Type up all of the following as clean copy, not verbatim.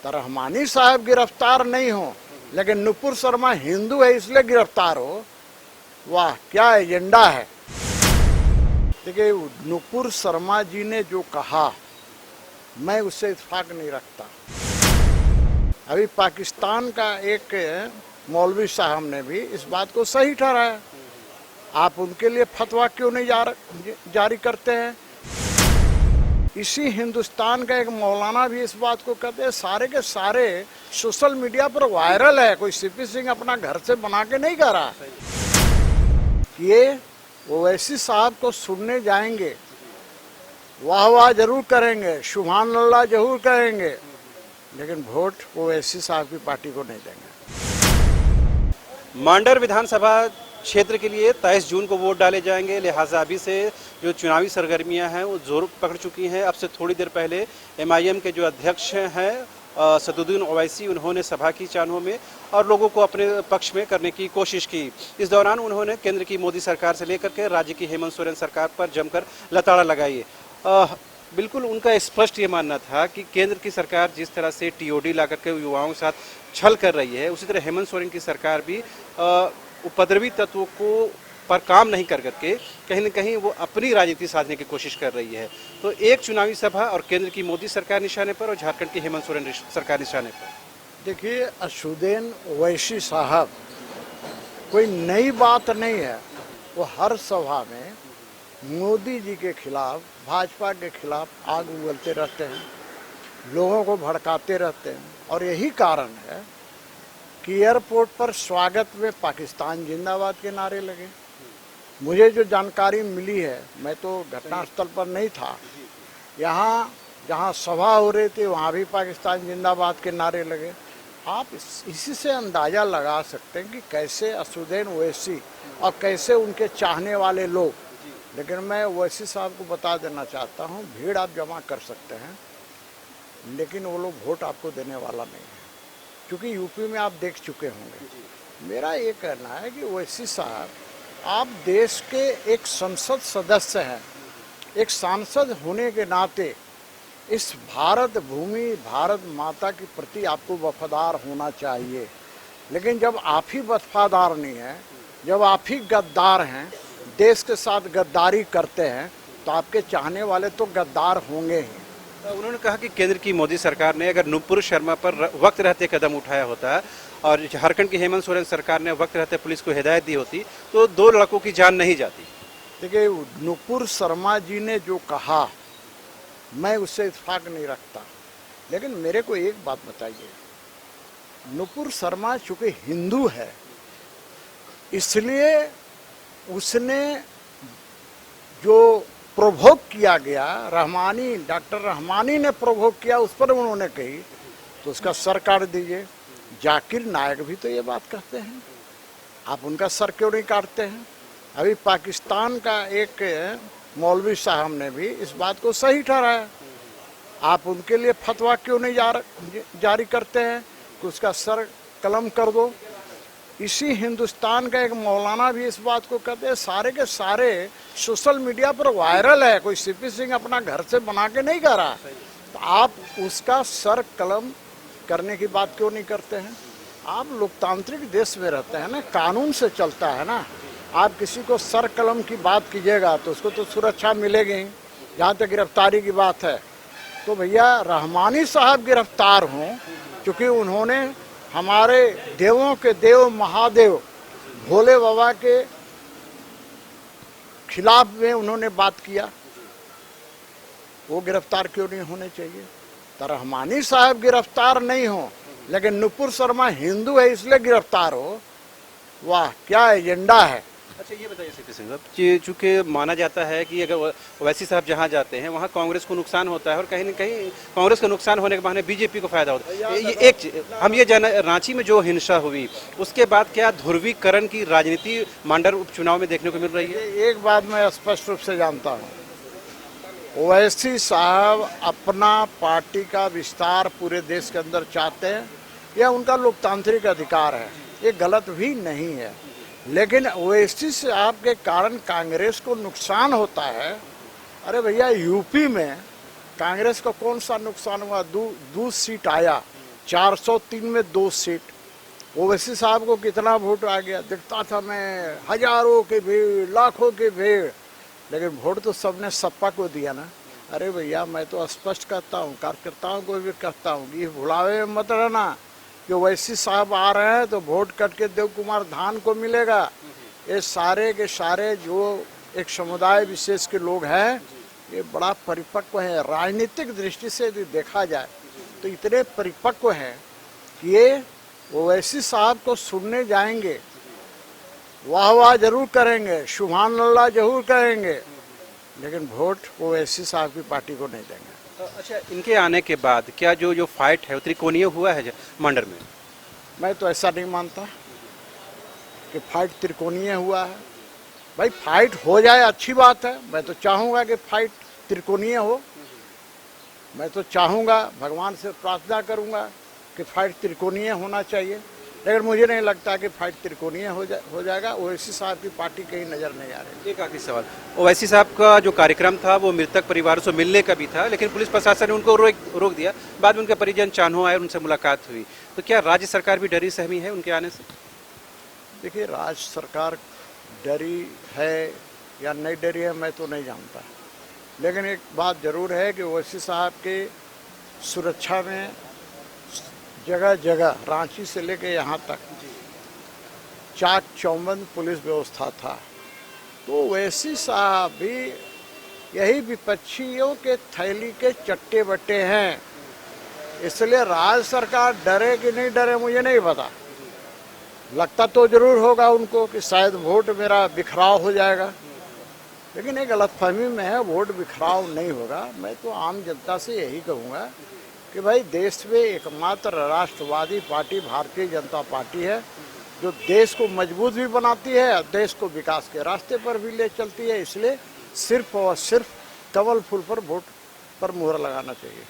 तो रहमानी साहब गिरफ्तार नहीं हो, लेकिन नुपुर शर्मा हिंदू है इसलिए गिरफ्तार हो। वाह, क्या एजेंडा है। देखिए, नुपुर शर्मा जी ने जो कहा, मैं उससे इत्तेफाक नहीं रखता। अभी पाकिस्तान का एक मौलवी साहब ने भी इस बात को सही ठहराया। आप उनके लिए फतवा क्यों नहीं जारी करते हैं? इसी हिंदुस्तान का एक मौलाना भी इस बात को कहते हैं, सारे के सारे सोशल मीडिया पर वायरल है, कोई सीपी सिंह अपना घर से बना के नहीं करा। ये ओवैसी साहब को सुनने जाएंगे, वाह वाह जरूर करेंगे, सुभान अल्लाह जरूर करेंगे, लेकिन वोट ओवैसी साहब की पार्टी को नहीं देंगे। मांडर विधानसभा क्षेत्र के लिए 23 जून को वोट डाले जाएंगे, लिहाजा अभी से जो चुनावी सरगर्मियां हैं वो जोर पकड़ चुकी हैं। अब से थोड़ी देर पहले MIM के जो अध्यक्ष हैं सदुद्दीन ओवैसी, उन्होंने सभा की चानों में और लोगों को अपने पक्ष में करने की कोशिश की। इस दौरान उन्होंने केंद्र की मोदी सरकार से लेकर के राज्य की हेमंत सोरेन सरकार पर जमकर लताड़ा लगाई। बिल्कुल उनका स्पष्ट ये मानना था कि केंद्र की सरकार जिस तरह से TOD ला करके युवाओं के साथ छल कर रही है, उसी तरह हेमंत सोरेन की सरकार भी उपद्रवी तत्वों को पर काम नहीं कर करके कहीं न कहीं वो अपनी राजनीति साधने की कोशिश कर रही है। तो एक चुनावी सभा और केंद्र की मोदी सरकार निशाने पर और झारखंड की हेमंत सोरेन सरकार निशाने पर। देखिए, असदुद्दीन ओवैसी साहब कोई नई बात नहीं है। वो हर सभा में मोदी जी के खिलाफ, भाजपा के खिलाफ आग उगलते रहते हैं, लोगों को भड़काते रहते हैं। और यही कारण है कि एयरपोर्ट पर स्वागत में पाकिस्तान जिंदाबाद के नारे लगे। मुझे जो जानकारी मिली है, मैं तो घटनास्थल पर नहीं था, यहाँ जहाँ सभा हो रही थी वहाँ भी पाकिस्तान जिंदाबाद के नारे लगे। आप इसी से अंदाज़ा लगा सकते हैं कि कैसे असदुद्दीन ओवैसी और कैसे उनके चाहने वाले लोग। लेकिन मैं ओवैसी साहब को बता देना चाहता हूँ, भीड़ आप जमा कर सकते हैं, लेकिन वो लोग वोट आपको देने वाला नहीं है, क्योंकि यूपी में आप देख चुके होंगे। मेरा ये कहना है कि ओवैसी साहब, आप देश के एक संसद सदस्य हैं, एक सांसद होने के नाते इस भारत भूमि, भारत माता के प्रति आपको वफादार होना चाहिए। लेकिन जब आप ही वफादार नहीं हैं, जब आप ही गद्दार हैं, देश के साथ गद्दारी करते हैं, तो आपके चाहने वाले तो गद्दार होंगे ही। उन्होंने कहा कि केंद्र की मोदी सरकार ने अगर नुपुर शर्मा पर वक्त रहते कदम उठाया होता और झारखंड की हेमंत सोरेन सरकार ने वक्त रहते पुलिस को हिदायत दी होती तो 2 लड़कों की जान नहीं जाती। देखिए, नुपुर शर्मा जी ने जो कहा, मैं उससे इत्तेफाक नहीं रखता। लेकिन मेरे को एक बात बताइए, नुपुर शर्मा चूंकि हिंदू है, इसलिए उसने जो प्रोवोक किया गया, डॉक्टर रहमानी ने प्रोवोक किया, उस पर उन्होंने कही, तो उसका सर काट दीजिए। जाकिर नायक भी तो ये बात कहते हैं, आप उनका सर क्यों नहीं काटते हैं? अभी पाकिस्तान का एक मौलवी साहब ने भी इस बात को सही ठहराया। आप उनके लिए फतवा क्यों नहीं जारी करते हैं कि उसका सर कलम कर दो? इसी हिंदुस्तान का एक मौलाना भी इस बात को कहते हैं, सारे के सारे सोशल मीडिया पर वायरल है, कोई सीपी सिंह अपना घर से बना के नहीं करा। तो आप उसका सर कलम करने की बात क्यों नहीं करते हैं? आप लोकतांत्रिक देश में रहते हैं ना, कानून से चलता है ना। आप किसी को सर कलम की बात कीजिएगा तो उसको तो सुरक्षा मिलेगी ही। जहाँ तक गिरफ्तारी की बात है, तो भैया रहमानी साहब गिरफ्तार हों, क्योंकि उन्होंने हमारे देवों के देव महादेव भोले बाबा के खिलाफ में उन्होंने बात किया, वो गिरफ्तार क्यों नहीं होने चाहिए? तो रहमानी साहब गिरफ्तार नहीं हो, लेकिन नुपुर शर्मा हिंदू है इसलिए गिरफ्तार हो। वाह, क्या एजेंडा है। अच्छा, ये बताइए सीपी सिंह साहब, चूँकि माना जाता है कि अगर ओवैसी साहब जहाँ जाते हैं वहाँ कांग्रेस को नुकसान होता है और कहीं न कहीं कांग्रेस का नुकसान होने के बहाने बीजेपी को फायदा होता है। ये एक हम ये जाना, रांची में जो हिंसा हुई उसके बाद क्या ध्रुवीकरण की राजनीति मांडर उपचुनाव में देखने को मिल रही है? एक बात मैं स्पष्ट रूप से जानता हूँ, ओवैसी साहब अपना पार्टी का विस्तार पूरे देश के अंदर चाहते हैं, यह उनका लोकतांत्रिक अधिकार है, ये गलत भी नहीं है। लेकिन ओवैसी साहब के कारण कांग्रेस को नुकसान होता है। अरे भैया, यूपी में कांग्रेस को कौन सा नुकसान हुआ? 2 सीट आया, 403 में 2 सीट। ओवैसी साहब को कितना वोट आ गया दिखता था, मैं हजारों की भीड़, लाखों की भीड़, लेकिन वोट तो सबने सपा को दिया ना। अरे भैया, मैं तो स्पष्ट कहता हूँ, कार्यकर्ताओं को भी कहता हूँ कि भुलावे में मत रहना कि ओवैसी साहब आ रहे हैं तो वोट कट के देव कुमार धान को मिलेगा। ये सारे के सारे जो एक समुदाय विशेष के लोग हैं, ये बड़ा परिपक्व है। राजनीतिक दृष्टि से यदि देखा जाए तो इतने परिपक्व हैं कि ये ओवैसी साहब को सुनने जाएंगे, वाह वाह जरूर करेंगे, सुभान अल्लाह जरूर करेंगे, लेकिन वोट ओवैसी साहब की पार्टी को नहीं देंगे। अच्छा, इनके आने के बाद क्या जो फाइट है वो त्रिकोणीय हुआ है मांडर में? मैं तो ऐसा नहीं मानता कि फाइट त्रिकोणीय हुआ है। भाई फाइट हो जाए अच्छी बात है, मैं तो चाहूँगा कि फाइट त्रिकोणीय हो। मैं तो चाहूँगा, भगवान से प्रार्थना करूँगा कि फाइट त्रिकोणीय होना चाहिए, लेकिन मुझे नहीं लगता कि फाइट त्रिकोणीय हो जाएगा। ओवैसी साहब की पार्टी कहीं नज़र नहीं आ रही। एक आखिरी सवाल, ओवैसी साहब का जो कार्यक्रम था वो मृतक परिवार से मिलने का भी था, लेकिन पुलिस प्रशासन ने उनको रोक दिया। बाद में उनके परिजन चान्हो आए, उनसे मुलाकात हुई, तो क्या राज्य सरकार भी डरी सहमी है उनके आने से? देखिए, राज्य सरकार डरी है या नहीं डरी है मैं तो नहीं जानता, लेकिन एक बात जरूर है कि ओवैसी साहब के सुरक्षा में जगह जगह रांची से लेकर यहाँ तक चाक चौबंद पुलिस व्यवस्था था। तो ओवैसी साहब भी यही विपक्षियों के थैली के चट्टे बट्टे हैं, इसलिए राज्य सरकार डरे कि नहीं डरे मुझे नहीं पता। लगता तो जरूर होगा उनको कि शायद वोट मेरा बिखराव हो जाएगा, लेकिन एक गलतफहमी में है, वोट बिखराव नहीं होगा। मैं तो आम जनता से यही कहूँगा कि भाई देश में एकमात्र राष्ट्रवादी पार्टी भारतीय जनता पार्टी है, जो देश को मजबूत भी बनाती है और देश को विकास के रास्ते पर भी ले चलती है। इसलिए सिर्फ और सिर्फ कमल फूल पर वोट पर मुहर लगाना चाहिए।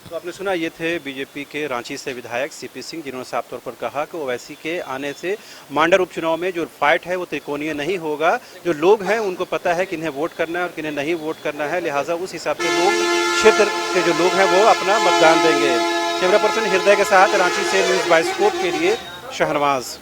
तो आपने सुना, ये थे बीजेपी के रांची से विधायक सीपी सिंह, जिन्होंने साफ तौर पर कहा कि ओवैसी के आने से मांडर उपचुनाव में जो फाइट है वो त्रिकोणीय नहीं होगा। जो लोग हैं उनको पता है किन्हें वोट करना है और किन्हें नहीं वोट करना है, लिहाजा उस हिसाब से लोग, क्षेत्र के जो लोग हैं वो अपना मतदान देंगे। कैमरा पर्सन हृदय के साथ रांची से न्यूज़ बाइस्कोप के लिए शहनवाज।